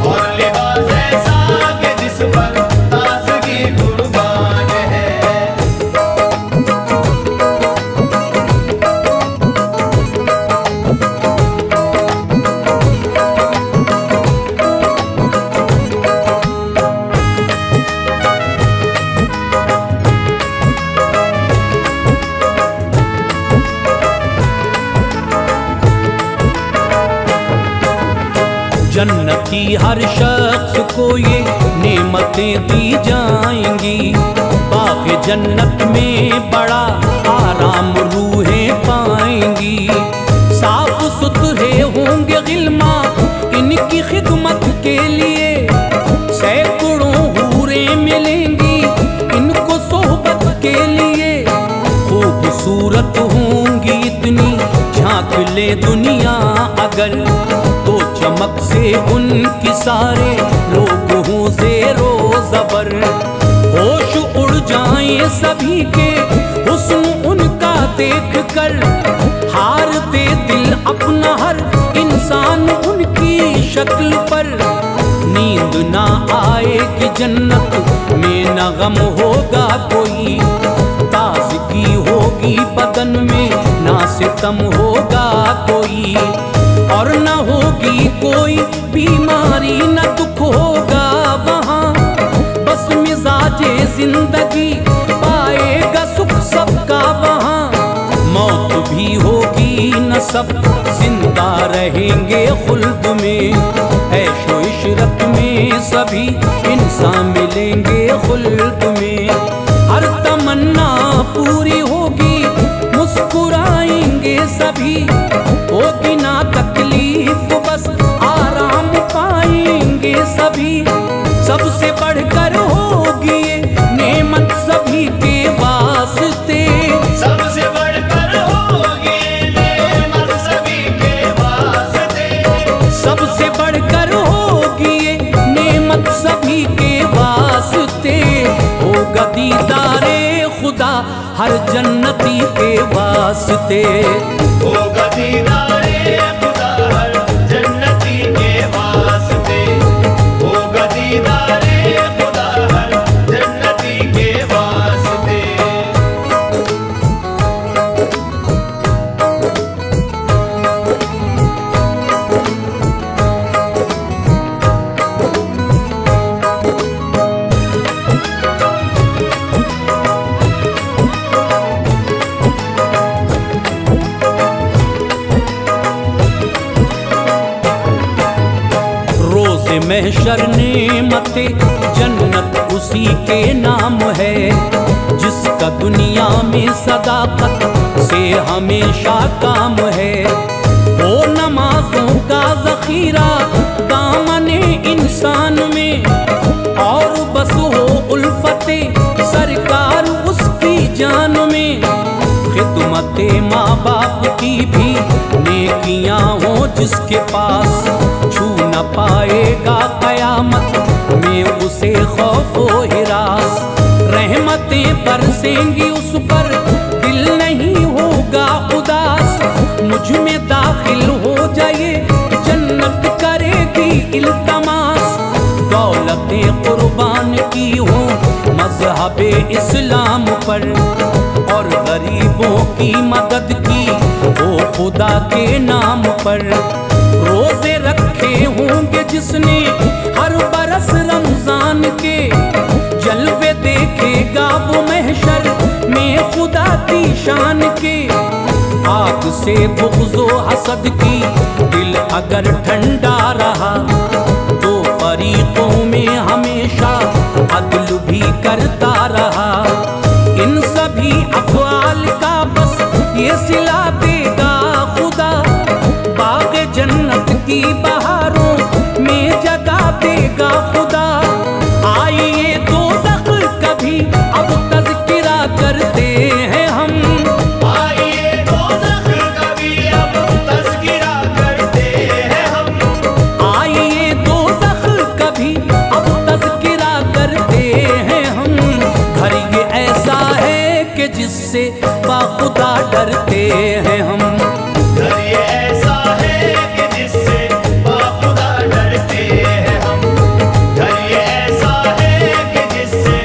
और लिबास ऐसा कि जिस पर ताज़गी कुर्बान है। जन्नती हर शख्स को ये नेमतें दी जाएंगी, बाग़ जन्नत में बड़ा आराम रूहें पाएंगी। साफ सुथरे होंगे गिलमा इनकी खिदमत के लिए, सैकड़ों हूरें मिलेंगी इनको सोहबत के लिए। खूबसूरत होंगी इतनी झांक ले दुनिया अगर, तो चमक से उनकी सारे लोग हों ज़ेरो ज़बर। होश उड़ जाएं सभी के हुस्न उनका देख कर, हार दे दिल अपना हर इंसान उनकी शक्ल पर। नींद ना आएगी जन्नत में न गम होगा कोई, ताज़गी होगी बदन में ना सितम होगा कोई, और न होगी कोई बीमारी न दुख होगा वहाँ। बस मिजाजे जिंदगी पाएगा सुख सबका वहाँ। मौत भी होगी न सब जिंदा रहेंगे खुल्द में, ऐशो इशरत में सभी इंसान मिलेंगे खुल्द में। हर तमन्ना पूरी होगी मुस्कुराएंगे सभी, होगी ना तकलीफ बस आराम पाएंगे सभी। सबसे बढ़कर होगी ये नेमत सभी के वास्ते, सबसे बढ़कर होगी नेमत सभी के वास्ते। सबसे बढ़कर होगी ये नेमत सभी के वास्ते। होगा दीदारे खुदा हर जन्नती के वास्ते, होगा दीदारे खुदा हर जन्नती के वास्ते। होगा दीदारे खुदा हर जन्नती के वास्ते। महशर नेमते जन्नत उसी के नाम है, जिसका दुनिया में सदाकत से हमेशा काम है। वो नमाजों का ज़ख़ीरा दामने इंसान में, और बस हो उल्फते सरकार उसकी जान में। खिदमते माँ बाप की भी नेकियां हो जिसके पास, छू न पाएगा क़यामत में उसे खौफ व हिरास। रहमतें बरसेंगी उस पर दिल नहीं जानें कुर्बान की हों मज़हब इस्लाम पर, और गरीबों की मदद की हो खुदा के नाम पर। रोजे रखे होंगे जिसने हर बरस रमजान के, जलवे देखेगा वो महशर में खुदा की शान के। आग से बुग़्ज़ो हसद की दिल अगर ठंडा रहा, तो फरीकों में हमेशा अदल भी करता रहा। इन सभी अफ़आल का बस ये सिला देगा खुदा, बाग़े जन्नत की बहारों में जगा देगा खुदा। आइए दोज़ख कभी अब तज़किरा करते हैं हम, आइए दोज़ख कभी अब तज़किरा करते हैं हम। आइए दोज़ख कभी अब तज़किरा करते हैं हम। घर ये ऐसा है कि जिससे बाखुदा डरते हैं हम। घर ये ऐसा है कि जिससे बाखुदा डरते हैं हम। घर ये ऐसा है कि जिससे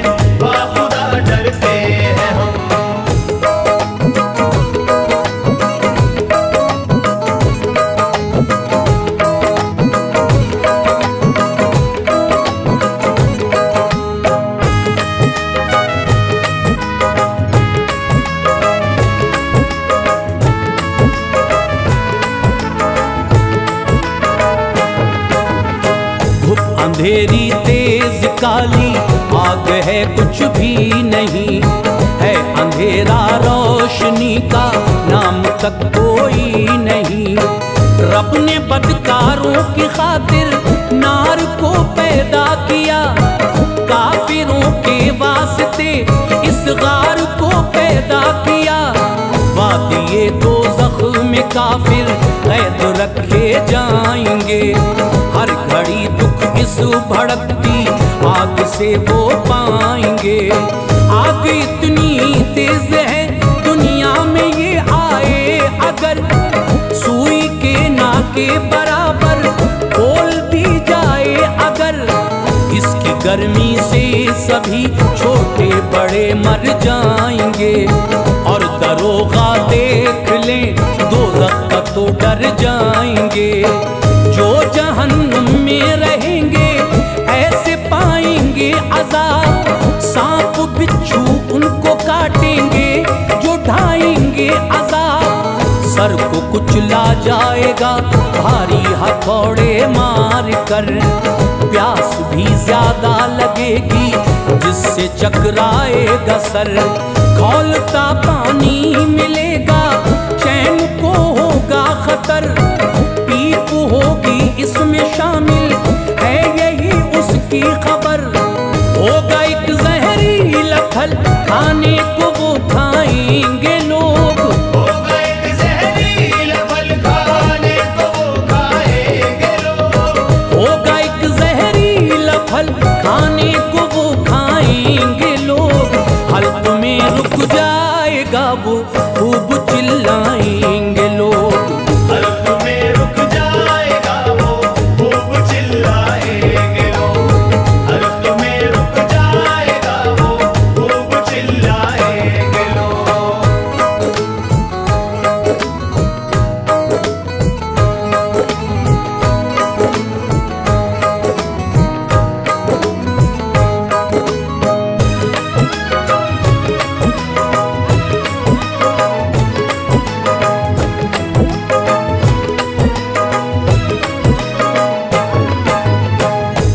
बाखुदा डरते हैं हम। अंधेरी तेज काली आग है कुछ भी नहीं है, अंधेरा रोशनी का नाम तक कोई नहीं। रब ने बदकारों की खातिर नार को पैदा किया, काफिरों के वास्ते इस गार को पैदा किया। वादिये दोज़ख में काफिर कैद रखे जाएंगे, हर घड़ी दुख इस भड़कती आग से वो पाएंगे। आग इतनी तेज है दुनिया में ये आए अगर, सुई के नाके बराबर खोल दी जाए अगर। इसकी गर्मी से सभी छोटे बड़े मर जाएंगे, और दरोगा देख लें दोज़ख का तो डर जाएंगे। जो जहन्नुम में रहेंगे ऐसे पाएंगे अज़ाब, सांप बिच्छू उनको काटेंगे जो ढाएंगे अज़ाब। सर को कुचला जाएगा भारी हथौड़े मार कर, प्यास भी ज्यादा लगेगी जिससे चकराएगा सर। खौलता पानी मिलेगा चैन को होगा खतर, पीप होगी इसमें शामिल है यही उसकी खबर। होगा एक जहरीला फल खाने को वो खाएंगे लोग, होगा एक जहरीला फल खाने को वो खाएंगे लोग। होगा एक जहरीला फल खाने को वो खाएंगे लोग। हल्क में रुक जाएगा वो खूब चिल्लाएंगे लोग। हल्क में रुक जाएगा वो खूब चिल्लाएंगे लोग। हल्क में रुक जाएगा वो खूब चिल्लाएंगे लोग।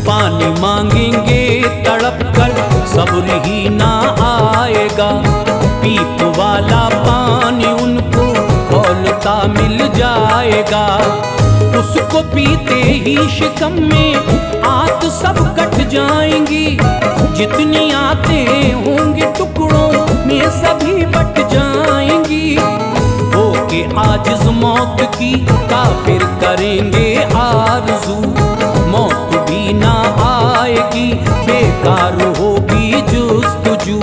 पानी मांगेंगे तड़प कर सब्र ही ना आएगा, पीप वाला पानी उनको खौलता मिल जाएगा। उसको पीते ही शिकम में आंत सब कट जाएंगी, जितनी आंतें होंगे टुकड़ों में सभी बट जाएंगी। होके आजिज़ मौत की काफिर करेंगे आरज़ू, मौत भी ना आएगी बेकार होगी जुस्तजू।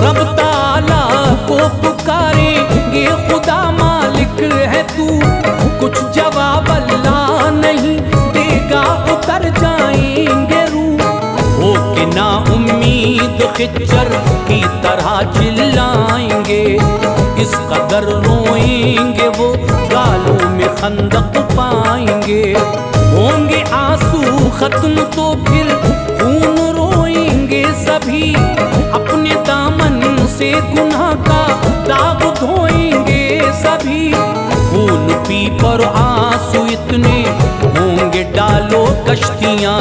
रब ताला को पुकारेंगे खुदा मालिक है तू, कुछ जवाब अल्लाह नहीं देगा उतर जाएंगे रूह। खिच्चर की तरह चिल्लाएंगे, इस कदर रोएंगे वो गालों में खंदक पाएंगे। होंगे आंसू खत्म तो फिर खून रोएंगे सभी, अपने दामन से गुनाह का दाग धोएंगे सभी। खून पी पर आंसू इतने होंगे डालो कश्तियाँ,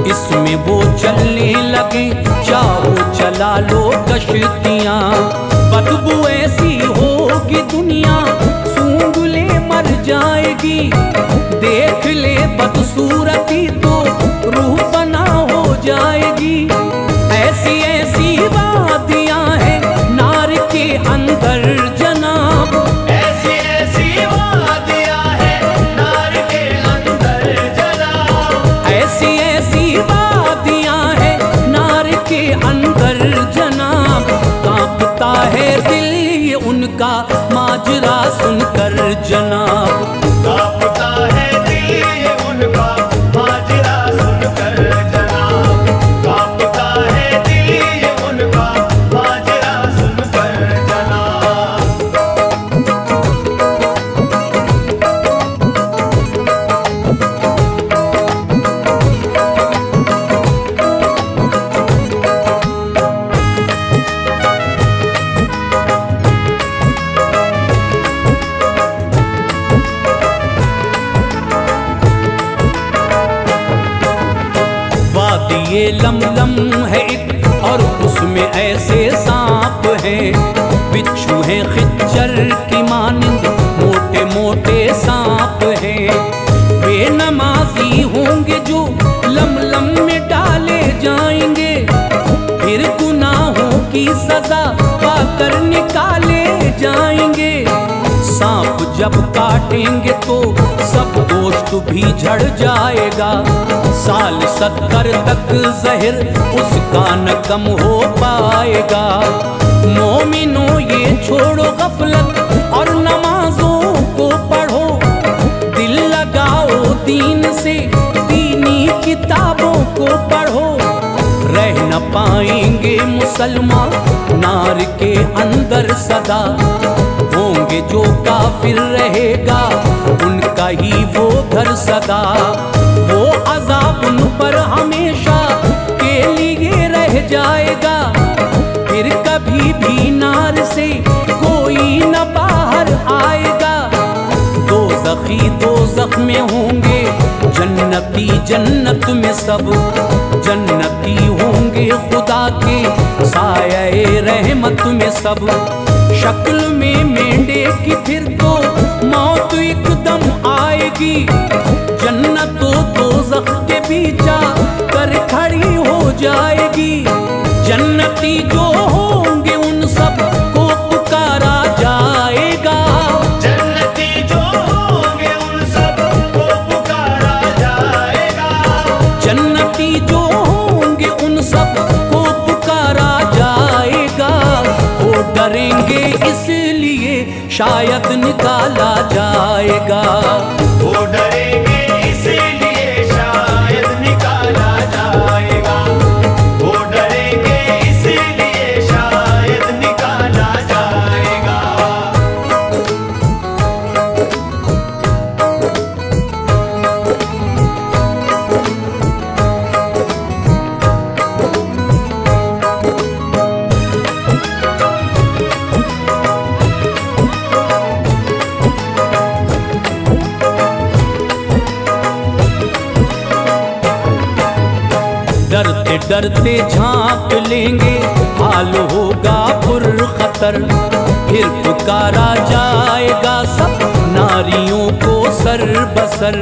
इसमें वो चलने लगे चाहो चला लो कश्तियाँ। बदबू ऐसी होगी दुनिया सूंघ ले मर जाएगी, देख ले बदसूरती तो रूह फना हो जाएगी। ऐसी ऐसी वादियाँ हैं नार के अंदर जनाब, ऐसी ऐसी वादियाँ हैं नार के अंदर जनाब, ऐसी ऐसी वादियाँ हैं नार के अंदर जनाब। कांपता है दिल ये उनका माजरा सुनकर जनाब, कांपता है दिल ये उनका माजरा सुनकर जनाब, कांपता है दिल ये उनका माजरा सुनकर जनाब। ये लमलम है एक और उसमें ऐसे सांप हैं, बिच्छू हैं खिच्चर की मानिंद मोटे मोटे सांप हैं। बेनमाजी होंगे जो लमलम में डाले जाएंगे, फिर गुनाहों की सजा पाकर निकाले जाएंगे। सांप जब काटेंगे तो सब गोश्त भी झड़ जाएगा, साल 70 तक जहर उसका न कम हो पाएगा। मोमिनो ये छोड़ो गफलत और नमाजों को पढ़ो, दिल लगाओ दीन से दीनी किताबों को पढ़ो। रह न पाएंगे मुसलमान नार के अंदर सदा, होंगे जो काफिर रहेगा उनका ही वो घर सदा। वो अज़ाब उन पर हमेशा के लिए रह जाएगा, फिर कभी भी नार से कोई न बाहर आएगा। दोज़ख में होंगे जन्नती जन्नत में सब, जन्नती होंगे खुदा के साये रहमत में सब। शक्ल में मेंढे की फिर तो मौत एकदम आएगी, जन्नत दोज़ख के बीचा कर खड़ी हो जाएगी। जन्नती जो होंगे उन सब को पुकारा जाएगा, जन्नती जो होंगे उन सब को पुकारा जाएगा, जन्नती जो होंगे उन सब को पुकारा जाएगा। वो डरेंगे इसलिए शायद निकाला जाएगा, वो डरेंगे इसलिए शायद निकाला जाएगा, वो डरेंगे इसलिए शायद निकाला जाएगा। डरते डरते झांक लेंगे हाल होगा पुरखतर, फिर पुकारा जाएगा सब नारियों को सर बसर।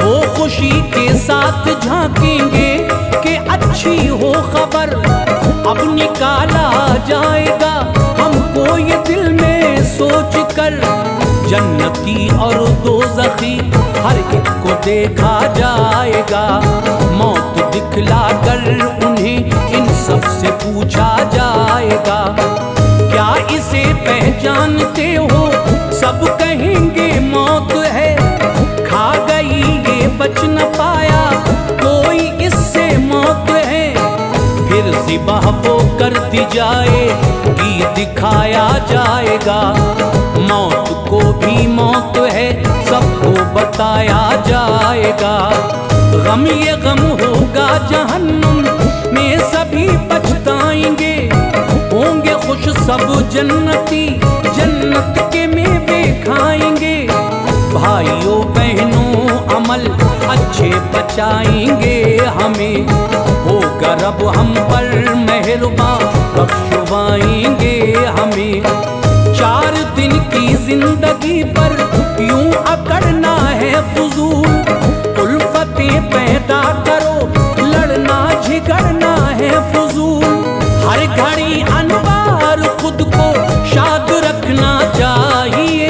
वो खुशी के साथ झांकेंगे कि अच्छी हो खबर, अब निकाला जाएगा हमको ये दिल में सोच कर। जन्नती और दोज़खी हर एक को देखा जाएगा, मौत दिखला कर उन्हें इन सब से पूछा जाएगा। क्या इसे पहचानते हो? सब कहेंगे मौत है, खा गई ये बच न पाया कोई इससे मौत है। फिर ज़िबह वो कर दी जाए कि दिखाया जाएगा। मौत को भी मौत है सबको बताया जाएगा। गम ये गम होगा जहन्नुम में सभी पछताएंगे। होंगे खुश सब जन्नती जन्नत के मेवे खाएंगे। भाइयों बहनों अमल अच्छे बचाएंगे हमें। होगा रब हम पर मेहरबान बख्शवाएंगे हमें। 4 दिन की जिंदगी पर यूं अकड़ना है फुजूल। उल्फतें पैदा करो लड़ना झगड़ना है फुजूल। हर घड़ी अनवार खुद को शाद रखना चाहिए।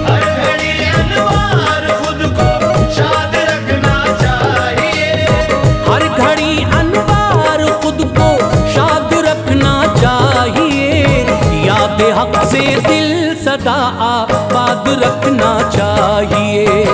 हर घड़ी अनवार खुद को शाद रखना चाहिए। हर घड़ी अनवार खुद को शाद रखना चाहिए। याद हक से दिल सदा आबाद रखना चाहिए।